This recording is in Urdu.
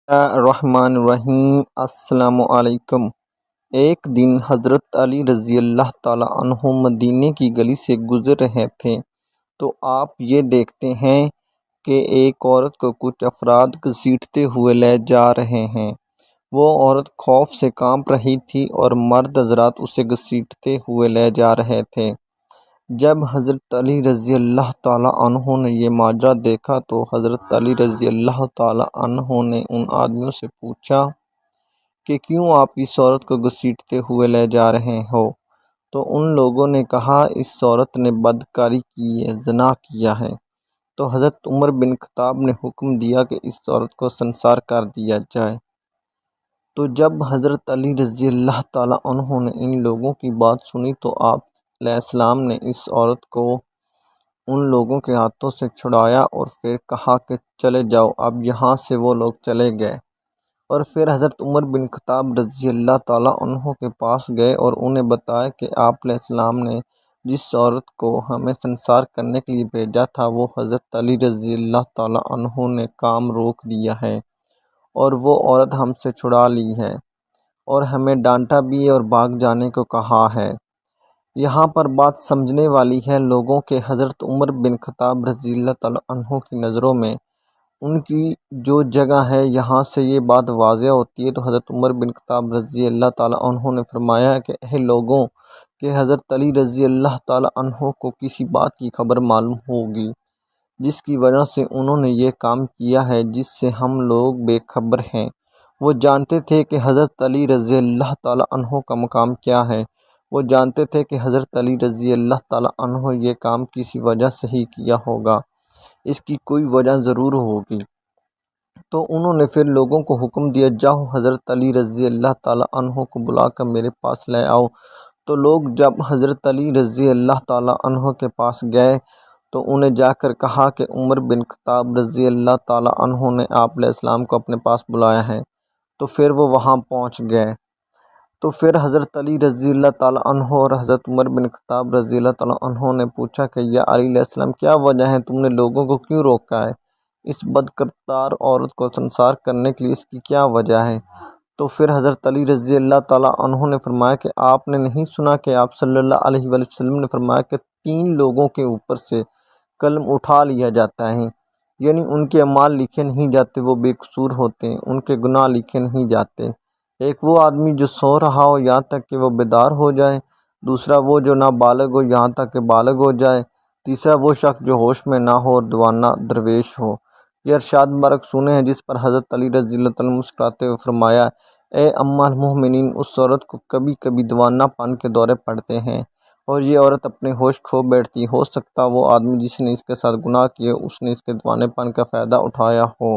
الرحمن الرحیم۔ السلام علیکم۔ ایک دن حضرت علی رضی اللہ تعالیٰ عنہ مدینے کی گلی سے گزر رہے تھے تو آپ یہ دیکھتے ہیں کہ ایک عورت کو کچھ افراد گھسیٹتے ہوئے لے جا رہے ہیں۔ وہ عورت خوف سے کانپ رہی تھی اور مرد حضرات اسے گھسیٹتے ہوئے لے جا رہے تھے۔ جب حضرت علی رضی اللہ تعالیٰ عنہ نے یہ ماجرا دیکھا تو حضرت علی رضی اللہ تعالیٰ عنہ نے ان آدمیوں سے پوچھا کہ کیوں آپ اس عورت کو گھسیٹتے ہوئے لے جا رہے ہو؟ تو ان لوگوں نے کہا اس عورت نے بدکاری کی ہے، زنا کیا ہے۔ تو حضرت عمر بن خطاب نے حکم دیا کہ اس عورت کو سنسار کر دیا جائے۔ تو جب حضرت علی رضی اللہ تعالیٰ عنہ نے ان لوگوں کی بات سنی تو آپ علیہ السلام نے اس عورت کو ان لوگوں کے ہاتھوں سے چھڑایا اور پھر کہا کہ چلے جاؤ اب یہاں سے۔ وہ لوگ چلے گئے اور پھر حضرت عمر بن خطاب رضی اللہ تعالیٰ عنہ کے پاس گئے اور انہیں بتایا کہ آپ علیہ السلام نے جس عورت کو ہمیں سنسار کرنے کے لیے بھیجا تھا وہ حضرت علی رضی اللہ تعالیٰ عنہ نے کام روک دیا ہے اور وہ عورت ہم سے چھڑا لی ہے اور ہمیں ڈانٹا بھی اور بھاگ جانے کو کہا ہے۔ یہاں پر بات سمجھنے والی ہے لوگوں کے حضرت عمر بن خطاب رضی اللہ تعالیٰ عنہ کی نظروں میں ان کی جو جگہ ہے یہاں سے یہ بات واضح ہوتی ہے۔ تو حضرت عمر بن خطاب رضی اللہ تعالیٰ عنہ نے فرمایا کہ اے لوگوں کہ حضرت علی رضی اللہ تعالیٰ عنہ کو کسی بات کی خبر معلوم ہوگی جس کی وجہ سے انہوں نے یہ کام کیا ہے جس سے ہم لوگ بے خبر ہیں۔ وہ جانتے تھے کہ حضرت علی رضی اللہ تعالیٰ عنہ کا مقام کیا ہے۔ وہ جانتے تھے کہ حضرت علی رضی اللہ تعالیٰ عنہ یہ کام کسی وجہ سے ہی کیا ہوگا، اس کی کوئی وجہ ضرور ہوگی۔ تو انہوں نے پھر لوگوں کو حکم دیا جاؤ حضرت علی رضی اللہ تعالیٰ عنہ کو بلا کر میرے پاس لے آؤ۔ تو لوگ جب حضرت علی رضی اللہ تعالیٰ عنہ کے پاس گئے تو انہیں جا کر کہا کہ عمر بن خطاب رضی اللہ تعالیٰ عنہ نے آپ علیہ السلام کو اپنے پاس بلایا ہے۔ تو پھر وہ وہاں پہنچ گئے۔ تو پھر حضرت علی رضی اللہ تعالیٰ عنہ اور حضرت عمر بن خطاب رضی اللہ تعالیٰ عنہ نے پوچھا کہ یا علی علیہ السلام کیا وجہ ہے، تم نے لوگوں کو کیوں روکا ہے اس بدکردار عورت کو سنسار کرنے کے لیے، اس کی کیا وجہ ہے؟ تو پھر حضرت علی رضی اللہ تعالیٰ عنہ نے فرمایا کہ آپ نے نہیں سنا کہ آپ صلی اللہ علیہ وآلہ وسلم نے فرمایا کہ 3 لوگوں کے اوپر سے قلم اٹھا لیا جاتا ہے، یعنی ان کے اعمال لکھے نہیں جاتے، وہ بے قصور ہوتے ہیں، ان کے گناہ لکھے نہیں جاتے۔ ایک وہ آدمی جو سو رہا ہو یہاں تک کہ وہ بیدار ہو جائے، دوسرا وہ جو نابالغ ہو یہاں تک کہ بالغ ہو جائے، تیسرا وہ شخص جو ہوش میں نہ ہو اور دیوانہ درویش ہو۔ یہ ارشاد مبارک سنے ہیں جس پر حضرت علی رضی اللہ تعالیٰ مسکراتے ہوئے فرمایا اے ام المومنین، اس عورت کو کبھی کبھی دیوانہ پن کے دورے پڑتے ہیں اور یہ عورت اپنے ہوش کھو بیٹھتی، ہو سکتا وہ آدمی جس نے اس کے ساتھ گناہ کیے اس نے اس کے دیوانے پن کا فائدہ اٹھایا ہو۔